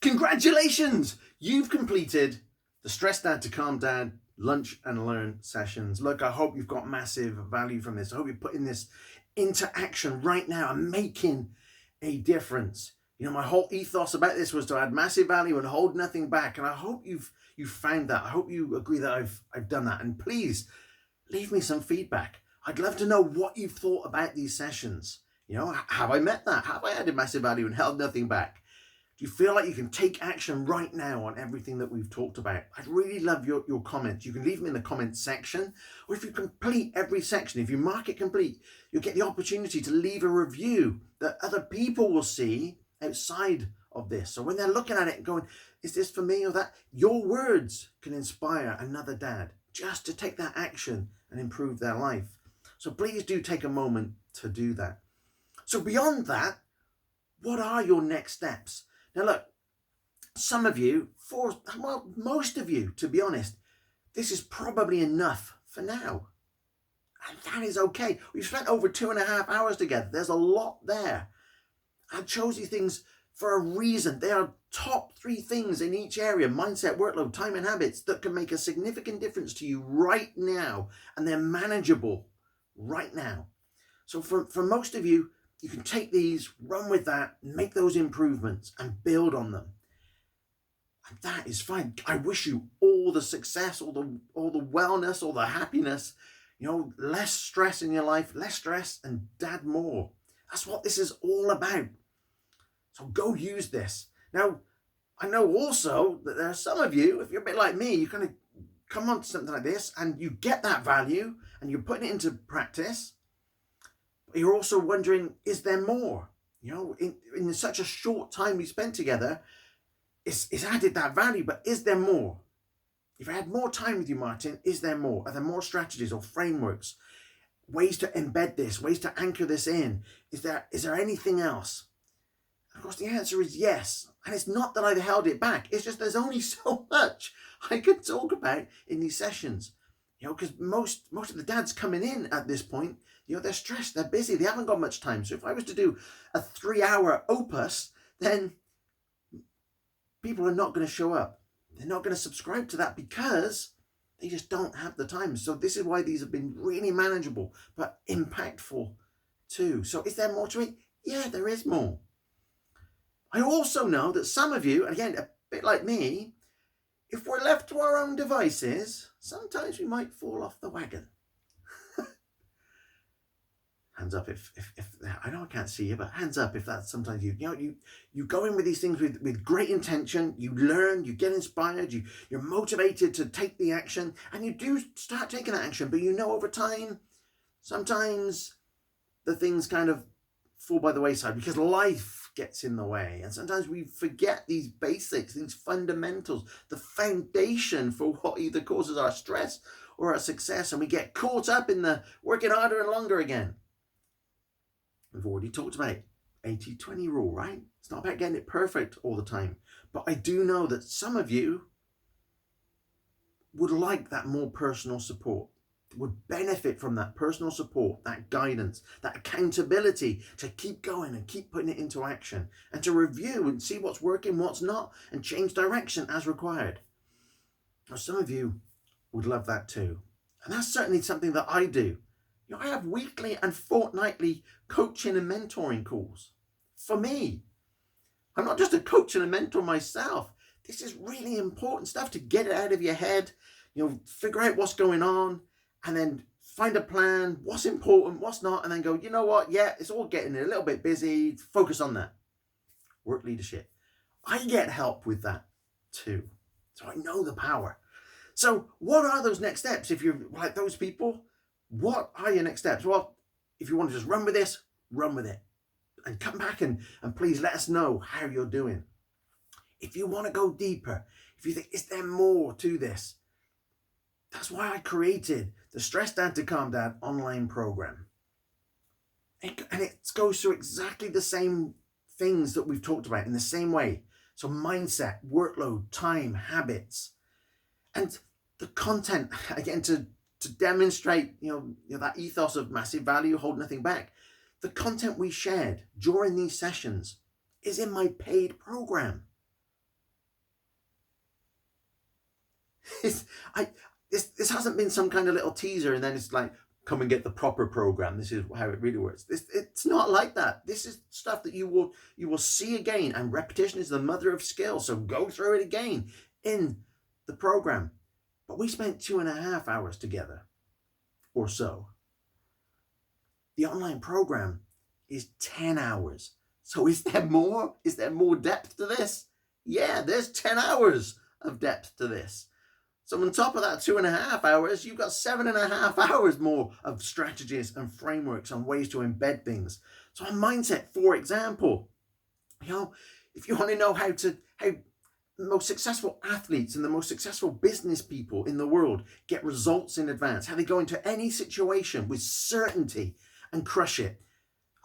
Congratulations! You've completed the Stress Dad to Calm Dad lunch and learn sessions. Look, I hope you've got massive value from this. I hope you're putting this into action right now and making a difference. You know, my whole ethos about this was to add massive value and hold nothing back. And I hope you've found that. I hope you agree that I've done that. And please leave me some feedback. I'd love to know what you've thought about these sessions. You know, have I met that? Have I added massive value and held nothing back? Do you feel like you can take action right now on everything that we've talked about? I'd really love your comments. You can leave them in the comments section, or if you complete every section, if you mark it complete, you'll get the opportunity to leave a review that other people will see outside of this. So when they're looking at it and going, is this for me or that? Your words can inspire another dad just to take that action and improve their life. So please do take a moment to do that. So beyond that, what are your next steps? Now look, some of you, most of you, to be honest, this is probably enough for now. And that is okay. We've spent over 2.5 hours together. There's a lot there. I chose these things for a reason. They are top 3 things in each area: mindset, workload, time, and habits that can make a significant difference to you right now. And they're manageable right now. So for most of you, you can take these, run with that, make those improvements and build on them. And that is fine. I wish you all the success, all the wellness, all the happiness, you know, less stress in your life, less stress, and dad more. That's what this is all about. So go use this. Now, I know also that there are some of you, if you're a bit like me, you kind of come on to something like this and you get that value and you're putting it into practice. You're also wondering, is there more? You know, in such a short time we spent together, it's added that value, but is there more? If I had more time with you, Martin, is there more? Are there more strategies or frameworks, ways to embed this, ways to anchor this in? Is there anything else? Of course, the answer is yes. And it's not that I've held it back. It's just there's only so much I could talk about in these sessions. You know, because most of the dads coming in at this point, you know, they're stressed, they're busy, they haven't got much time. So if I was to do a 3-hour opus, then people are not going to show up. They're not going to subscribe to that because they just don't have the time. So this is why these have been really manageable, but impactful too. So is there more to it? Yeah, there is more. I also know that some of you, and again, a bit like me, if we're left to our own devices, sometimes we might fall off the wagon. Hands up if I know I can't see you, but hands up if that's sometimes you know, you go in with these things with great intention, you learn, you get inspired, you're motivated to take the action, and you do start taking that action, but you know over time, sometimes the things kind of fall by the wayside because life gets in the way. And sometimes we forget these basics, these fundamentals, the foundation for what either causes our stress or our success. And we get caught up in the working harder and longer again. We've already talked about 80-20 rule, right? It's not about getting it perfect all the time. But I do know that some of you would like that more personal support, would benefit from that personal support, that guidance, that accountability to keep going and keep putting it into action and to review and see what's working, what's not, and change direction as required. Now, some of you would love that too. And that's certainly something that I do. You know, I have weekly and fortnightly coaching and mentoring calls. For me, I'm not just a coach and a mentor myself. This is really important stuff to get it out of your head, you know, figure out what's going on, and then find a plan, what's important, what's not, and then go, you know what, yeah, it's all getting a little bit busy, focus on that. Work leadership. I get help with that too. So I know the power. So what are those next steps? If you're like those people, what are your next steps? Well, if you want to just run with this, run with it. And come back and please let us know how you're doing. If you want to go deeper, if you think, is there more to this? That's why I created the Stress Dad to Calm Dad online program. And it goes through exactly the same things that we've talked about in the same way. So mindset, workload, time, habits. And the content, again, to demonstrate, you know, that ethos of massive value, hold nothing back. The content we shared during these sessions is in my paid program. This hasn't been some kind of little teaser and then it's like, come and get the proper program. This is how it really works. It's not like that. This is stuff that you will see again, and repetition is the mother of skill. So go through it again in the program. But we spent 2.5 hours together or so. The online program is 10 hours. So is there more? Is there more depth to this? Yeah, there's 10 hours of depth to this. So on top of that 2.5 hours, you've got 7.5 hours more of strategies and frameworks and ways to embed things. So on mindset, for example, if you want to know how the most successful athletes and the most successful business people in the world get results in advance, how they go into any situation with certainty and crush it,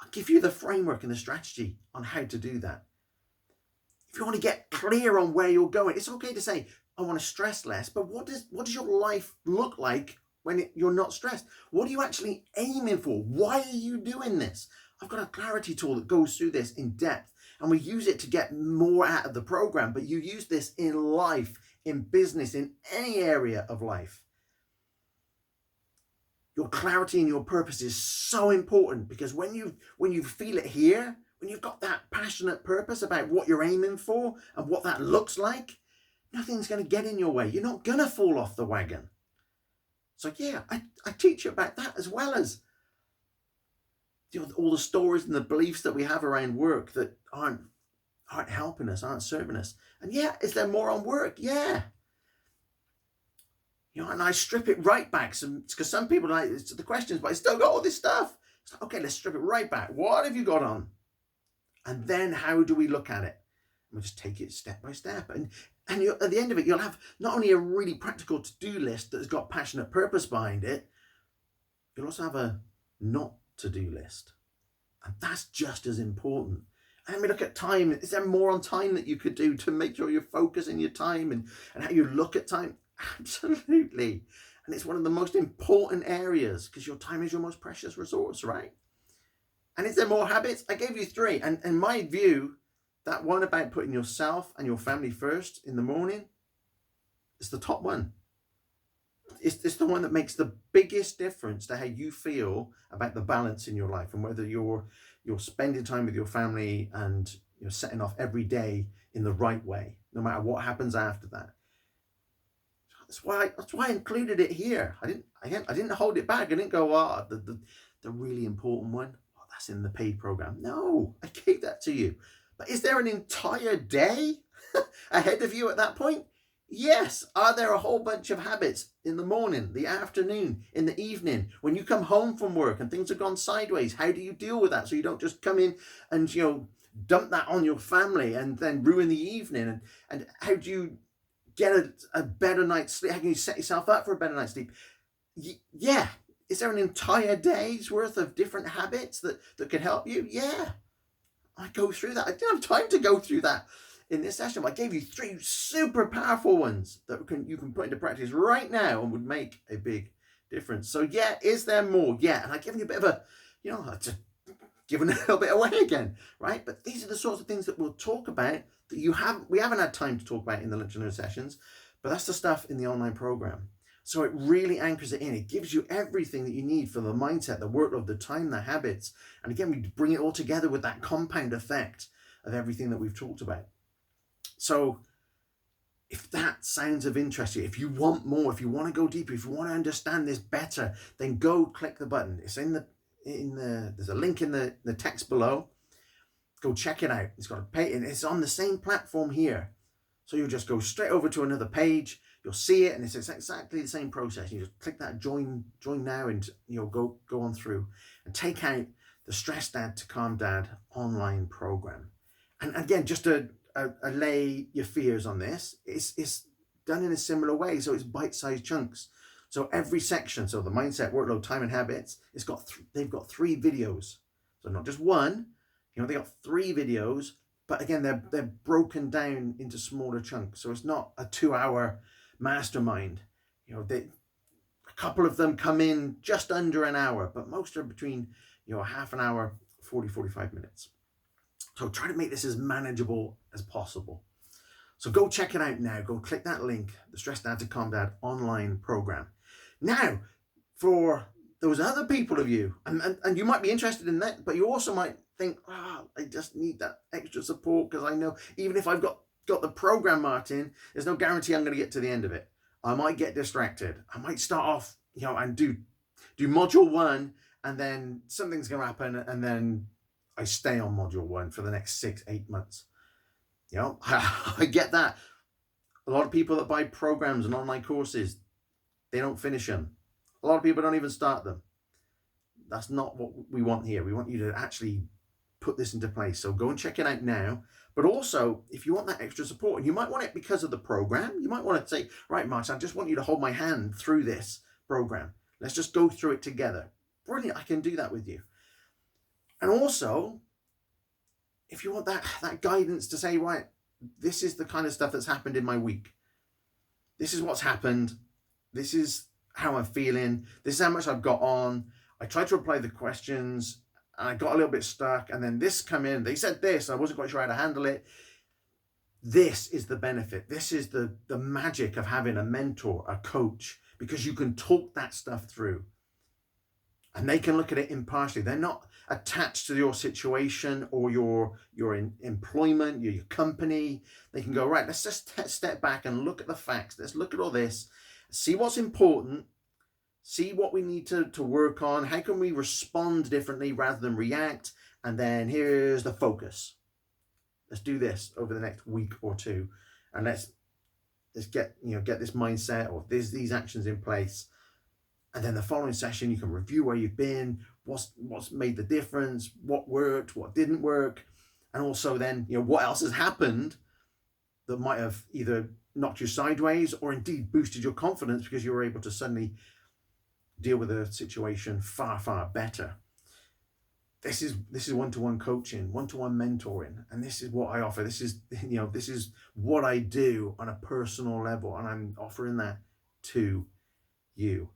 I'll give you the framework and the strategy on how to do that. If you want to get clear on where you're going, it's okay to say, I want to stress less, but what does your life look like when you're not stressed? What are you actually aiming for? Why are you doing this? I've got a clarity tool that goes through this in depth, and we use it to get more out of the program, but you use this in life, in business, in any area of life. Your clarity and your purpose is so important, because when you feel it here, when you've got that passionate purpose about what you're aiming for and what that looks like, nothing's going to get in your way. You're not going to fall off the wagon. So yeah, I teach you about that, as well as all the stories and the beliefs that we have around work that aren't helping us, aren't serving us. And yeah, is there more on work? Yeah. And I strip it right back, because some people like the questions, but I still got all this stuff. It's like, okay, let's strip it right back. What have you got on? And then how do we look at it? And we just take it step by step. And at the end of it, you'll have not only a really practical to-do list that's got passionate purpose behind it, you'll also have a not to-do list. And that's just as important. And then we look at time. Is there more on time that you could do to make sure you're focusing your time and how you look at time? Absolutely. And it's one of the most important areas, because your time is your most precious resource, right? And is there more habits? I gave you 3. And in my view, that one about putting yourself and your family first in the morning is the top one. It's the one that makes the biggest difference to how you feel about the balance in your life, and whether you're spending time with your family and you're setting off every day in the right way, no matter what happens after that. That's why I included it here. I didn't hold it back. I didn't go, the really important one, that's in the paid program. No, I gave that to you. But is there an entire day ahead of you at that point? Yes. Are there a whole bunch of habits in the morning, the afternoon, in the evening, when you come home from work and things have gone sideways? How do you deal with that, so you don't just come in and dump that on your family and then ruin the evening? And how do you get a better night's sleep? How can you set yourself up for a better night's sleep? Yeah. Is there an entire day's worth of different habits that could help you? Yeah. I go through that. I didn't have time to go through that in this session. I gave you 3 super powerful ones that you can put into practice right now and would make a big difference. So yeah, is there more? Yeah. And I've given you a bit of a, just giving a little bit away again, right? But these are the sorts of things that we'll talk about that we haven't had time to talk about in the Lunch and Learn sessions, but that's the stuff in the online program. So it really anchors it in. It gives you everything that you need for the mindset, the workload, the time, the habits. And again, we bring it all together with that compound effect of everything that we've talked about. So if that sounds of interest to you, if you want more, if you want to go deeper, if you want to understand this better, then go click the button. It's there's a link in the text below. Go check it out. It's got a page, and it's on the same platform here. So you'll just go straight over to another page. You'll see it, and it's exactly the same process. You just click that join now, and go on through and take out the Stress Dad to Calm Dad online program. And again, just to allay your fears on this, it's done in a similar way. So it's bite-sized chunks. So every section, so the mindset, workload, time, and habits, they've got 3 videos. So not just one. They got 3 videos, but again, they're broken down into smaller chunks. So it's not a 2-hour mastermind. A couple of them come in just under an hour, but most are between half an hour, 45 minutes. So try to make this as manageable as possible. So go check it out now. Go click that link, the Stress Dad to Calm Dad online program. Now, for those other people of you, and you might be interested in that, but you also might think, I just need that extra support, because I know even if I've got the program, Martin, there's no guarantee I'm going to get to the end of it. I might get distracted. I might start off, and do module 1, and then something's going to happen, and then I stay on module 1 for the next 6-8 months. I get that. A lot of people that buy programs and online courses, they don't finish them. A lot of people don't even start them. That's not what we want here. We want you to actually put this into place. So go and check it out now. But also, if you want that extra support, and you might want it because of the program, you might want to say, right, Martin, I just want you to hold my hand through this program. Let's just go through it together. Brilliant, I can do that with you. And also, if you want that guidance to say, right, this is the kind of stuff that's happened in my week. This is what's happened. This is how I'm feeling. This is how much I've got on. I tried to reply the questions, and I got a little bit stuck, and then this come in. They said this, I wasn't quite sure how to handle it. This is the benefit. This is the magic of having a mentor, a coach, because you can talk that stuff through. And they can look at it impartially. They're not attached to your situation or your employment, your company. They can go, right, let's just step back and look at the facts. Let's look at all this, see what's important, see what we need to work on. How can we respond differently rather than react? And then here's the focus. Let's do this over the next week or two. And let's get this mindset or these actions in place. And then the following session, you can review where you've been, what's made the difference, what worked, what didn't work. And also then, what else has happened that might have either knocked you sideways or indeed boosted your confidence because you were able to suddenly deal with a situation far, far better. This is one-to-one coaching, one-to-one mentoring, and this is what I offer. This is what I do on a personal level, and I'm offering that to you,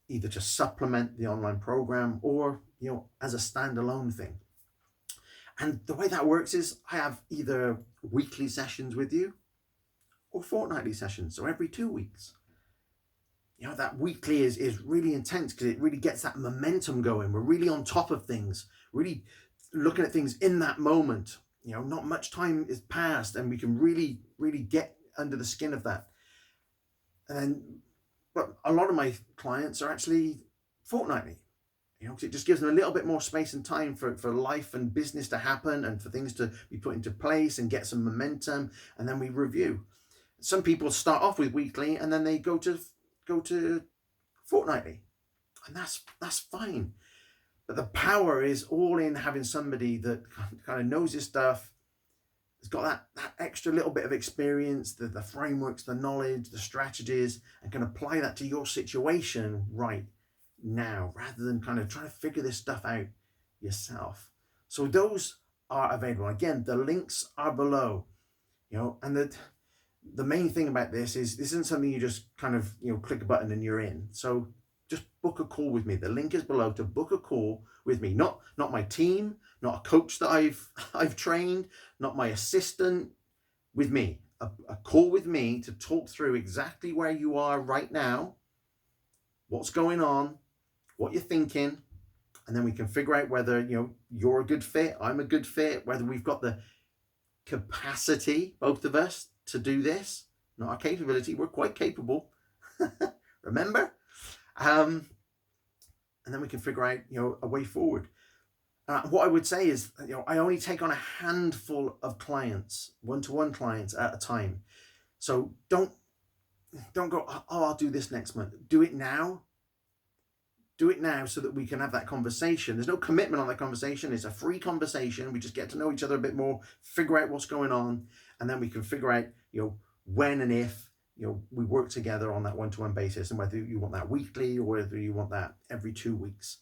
either to supplement the online program or as a standalone thing. And the way that works is I have either weekly sessions with you or fortnightly sessions, so every 2 weeks. That weekly is really intense because it really gets that momentum going. We're really on top of things, really looking at things in that moment. Not much time is passed, and we can really, really get under the skin of that. But a lot of my clients are actually fortnightly, because it just gives them a little bit more space and time for life and business to happen and for things to be put into place and get some momentum, and then we review. Some people start off with weekly and then they go to fortnightly, and that's fine. But the power is all in having somebody that kind of knows his stuff, has got that extra little bit of experience, the frameworks, the knowledge, the strategies, and can apply that to your situation right now, rather than kind of trying to figure this stuff out yourself. So those are available. Again, the links are below, and the main thing about this isn't something you just kind of click a button and you're in. So just book a call with me. The link is below to book a call with me. Not my team, not a coach that I've trained, not my assistant. With me, a call with me to talk through exactly where you are right now, what's going on, what you're thinking, and then we can figure out whether you're a good fit, I'm a good fit, whether we've got the capacity, both of us, to do this. Not our capability, we're quite capable. Remember? And then we can figure out a way forward. What I would say is I only take on a handful of clients, one-to-one clients at a time. So don't go, I'll do this next month. Do it now. Do it now so that we can have that conversation. There's no commitment on that conversation. It's a free conversation. We just get to know each other a bit more, figure out what's going on, and then we can figure out when and if we work together on that one-to-one basis, and whether you want that weekly or whether you want that every 2 weeks.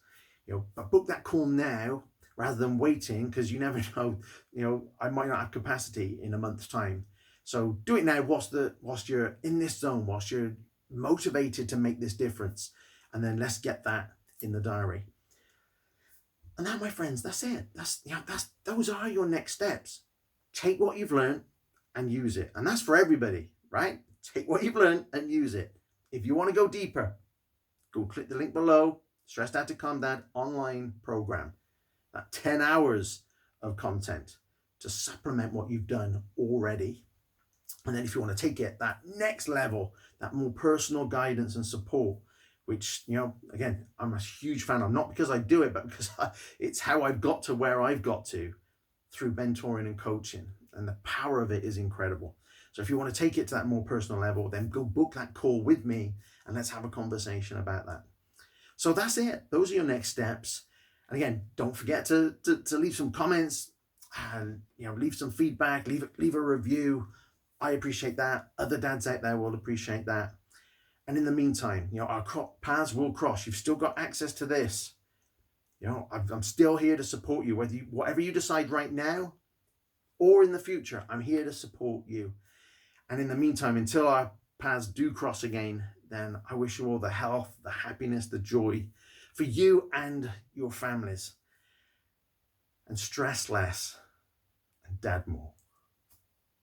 But book that call now rather than waiting, because you never know. I might not have capacity in a month's time. So do it now whilst you're in this zone, whilst you're motivated to make this difference. And then let's get that in the diary. And that, my friends, that's it. Those are your next steps. Take what you've learned and use it. And that's for everybody, right? Take what you've learned and use it. If you want to go deeper, go click the link below. Stress Dad to Calm Dad online program. That 10 hours of content to supplement what you've done already. And then if you want to take it that next level, that more personal guidance and support, which, again, I'm a huge fan of, not because I do it, but because it's how I've got to where I've got to through mentoring and coaching. And the power of it is incredible. So if you want to take it to that more personal level, then go book that call with me and let's have a conversation about that. So that's it. Those are your next steps. And again, don't forget to leave some comments and leave some feedback, leave a review. I appreciate that. Other dads out there will appreciate that. And in the meantime, our paths will cross. You've still got access to this. I'm still here to support you, whatever you decide right now or in the future. I'm here to support you. And in the meantime, until our paths do cross again, then I wish you all the health, the happiness, the joy for you and your families. And stress less and dad more.